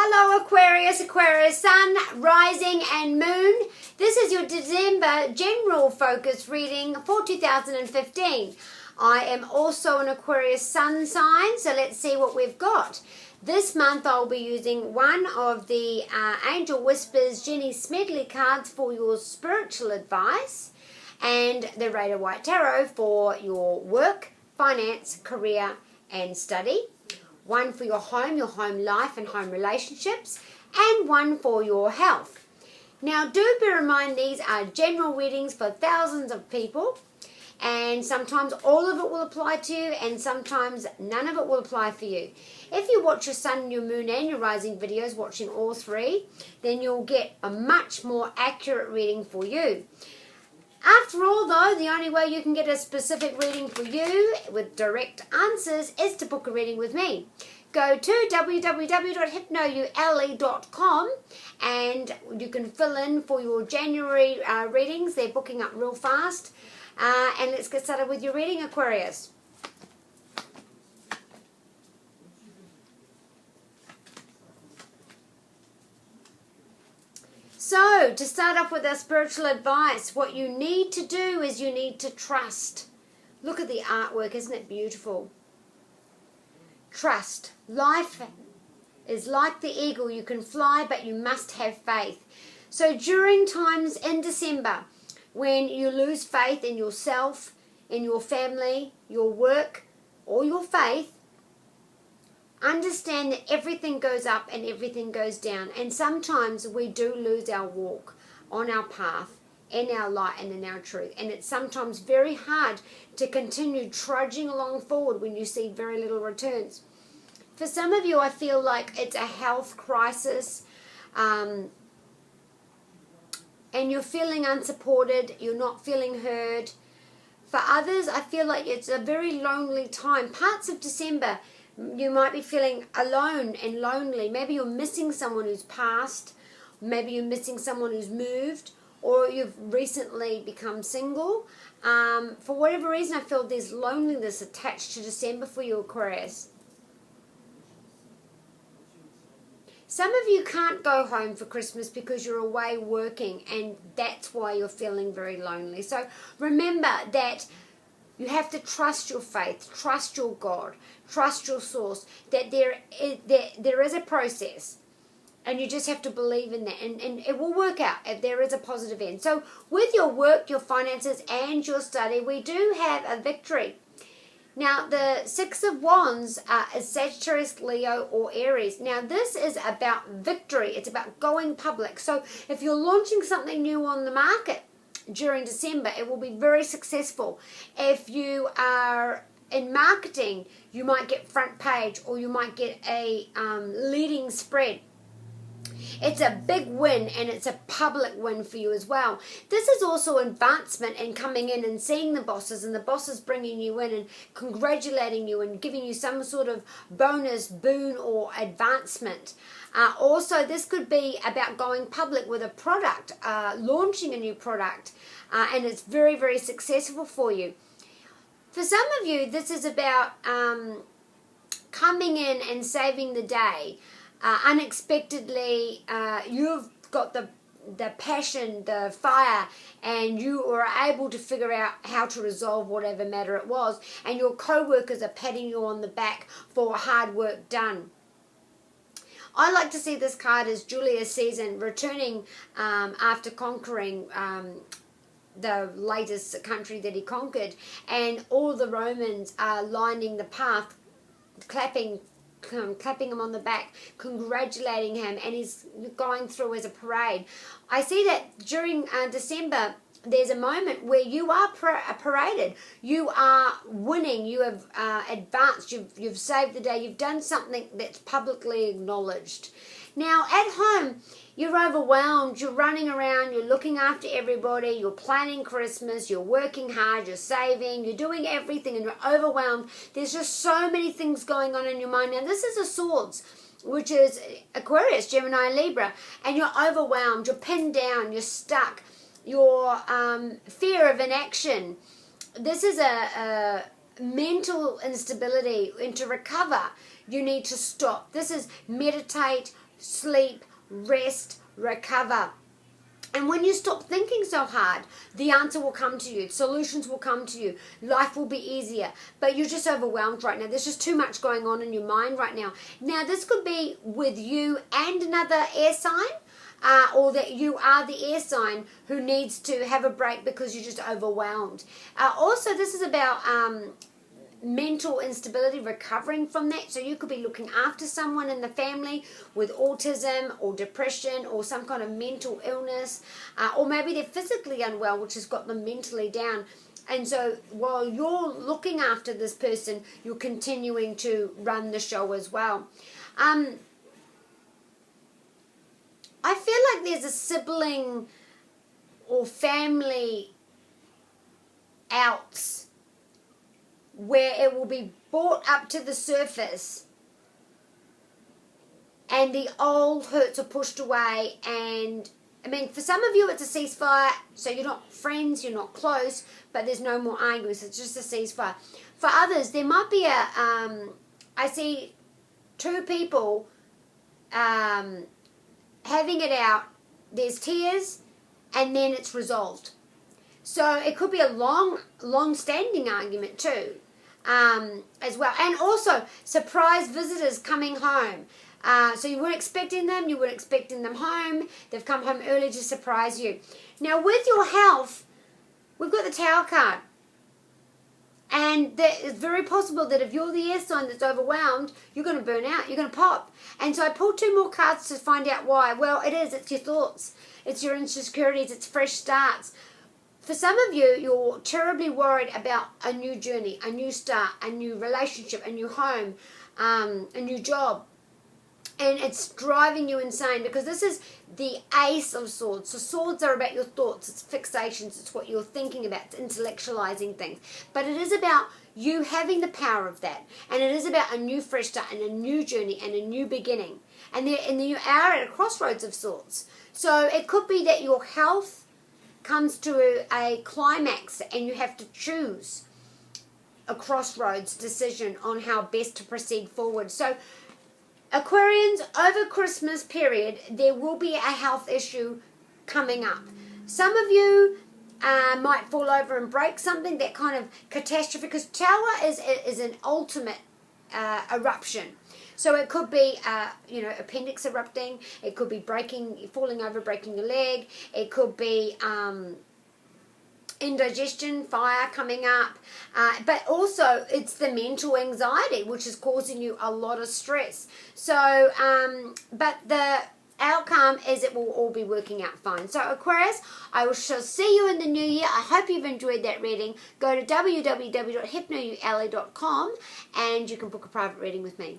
Hello Aquarius, Aquarius Sun, Rising and Moon. This is your December general focus reading for 2015. I am also an Aquarius Sun sign, so let's see what we've got. This month I'll be using one of the Angel Whispers Jenny Smedley cards for your spiritual advice and the Rider White Tarot for your work, finance, career and study. One for your home life and home relationships, and one for your health. Now do bear in mind these are general readings for thousands of people, and sometimes all of it will apply to you and sometimes none of it will apply for you. If you watch your sun, your moon and your rising videos, watching all three, then you'll get a much more accurate reading for you. After all, though, the only way you can get a specific reading for you with direct answers is to book a reading with me. Go to www.hypnoyouellie.com and you can fill in for your January readings. They're booking up real fast. And let's get started with your reading, Aquarius. So, to start off with our spiritual advice, what you need to do is you need to trust. Look at the artwork, isn't it beautiful? Trust. Life is like the eagle. You can fly, but you must have faith. So during times in December, when you lose faith in yourself, in your family, your work, or your faith, understand that everything goes up and everything goes down, and sometimes we do lose our walk on our path, in our light and in our truth, and it's sometimes very hard to continue trudging along forward when you see very little returns. For some of you, I feel like it's a health crisis, and you're feeling unsupported, you're not feeling heard. For others, I feel like it's a very lonely time. Parts of December, you might be feeling alone and lonely. Maybe you're missing someone who's passed. Maybe you're missing someone who's moved. Or you've recently become single. For whatever reason, I feel there's loneliness attached to December for you, Aquarius. Some of you can't go home for Christmas because you're away working, and that's why you're feeling very lonely. So remember that you have to trust your faith, trust your God, trust your source, that there is a process, and you just have to believe in that, and it will work out if there is a positive end. So with your work, your finances, and your study, we do have a victory. Now, the Six of Wands is Sagittarius, Leo, or Aries. Now, this is about victory. It's about going public. So if you're launching something new on the market during December, it will be very successful. If you are in marketing, you might get front page, or you might get a leading spread. It's a big win, and it's a public win for you as well. This is also advancement and coming in and seeing the bosses, and the bosses bringing you in and congratulating you and giving you some sort of bonus, boon or advancement. Also, this could be about going public with a product, launching a new product, and it's very, very successful for you. For some of you, this is about coming in and saving the day. Unexpectedly, you've got the passion, the fire, and you are able to figure out how to resolve whatever matter it was, and your co-workers are patting you on the back for hard work done. I like to see this card as Julius Caesar returning after conquering the latest country that he conquered, and all the Romans are lining the path, clapping him on the back, congratulating him, and he's going through as a parade. I see that during December, there's a moment where you are paraded. You are winning. You have advanced. You've saved the day. You've done something that's publicly acknowledged. Now, at home, you're overwhelmed. You're running around. You're looking after everybody. You're planning Christmas. You're working hard. You're saving. You're doing everything, and you're overwhelmed. There's just so many things going on in your mind. Now, this is a Swords, which is Aquarius, Gemini, Libra, and you're overwhelmed. You're pinned down. You're stuck. Your fear of inaction. This is a mental instability, and to recover you need to stop. This is meditate, sleep, rest, recover. And when you stop thinking so hard, the answer will come to you. Solutions will come to you. Life will be easier. But you're just overwhelmed right now. There's just too much going on in your mind right now. Now, this could be with you and another air sign, or that you are the air sign who needs to have a break because you're just overwhelmed. Also, this is about mental instability, recovering from that. So you could be looking after someone in the family with autism or depression or some kind of mental illness, or maybe they're physically unwell, which has got them mentally down. And so while you're looking after this person, you're continuing to run the show as well. I feel like there's a sibling or family outs where it will be brought up to the surface and the old hurts are pushed away. And I mean, for some of you it's a ceasefire, so you're not friends, you're not close, but there's no more arguments, it's just a ceasefire. For others, there might be I see two people having it out, there's tears, and then it's resolved. So it could be a long-standing argument too, as well. And also, surprise visitors coming home. So you weren't expecting them, you weren't expecting them home. They've come home early to surprise you. Now, with your health, we've got the Tower card. And it's very possible that if you're the air sign that's overwhelmed, you're going to burn out, you're going to pop. And so I pulled two more cards to find out why. Well, it's your thoughts, it's your insecurities, it's fresh starts. For some of you, you're terribly worried about a new journey, a new start, a new relationship, a new home, a new job. And it's driving you insane because this is the Ace of Swords. So swords are about your thoughts, it's fixations, it's what you're thinking about, it's intellectualizing things. But it is about you having the power of that. And it is about a new fresh start and a new journey and a new beginning. And you are at a crossroads of sorts. So it could be that your health comes to a climax and you have to choose a crossroads decision on how best to proceed forward. So Aquarians, over Christmas period, there will be a health issue coming up. Some of you might fall over and break something, that kind of catastrophe, because Tower is an ultimate eruption. So it could be, appendix erupting. It could be falling over, breaking your leg. It could be indigestion, fire coming up. But also, it's the mental anxiety, which is causing you a lot of stress. So, but the outcome is it will all be working out fine. So Aquarius, I shall see you in the new year. I hope you've enjoyed that reading. Go to www.hypnoyouellie.com and you can book a private reading with me.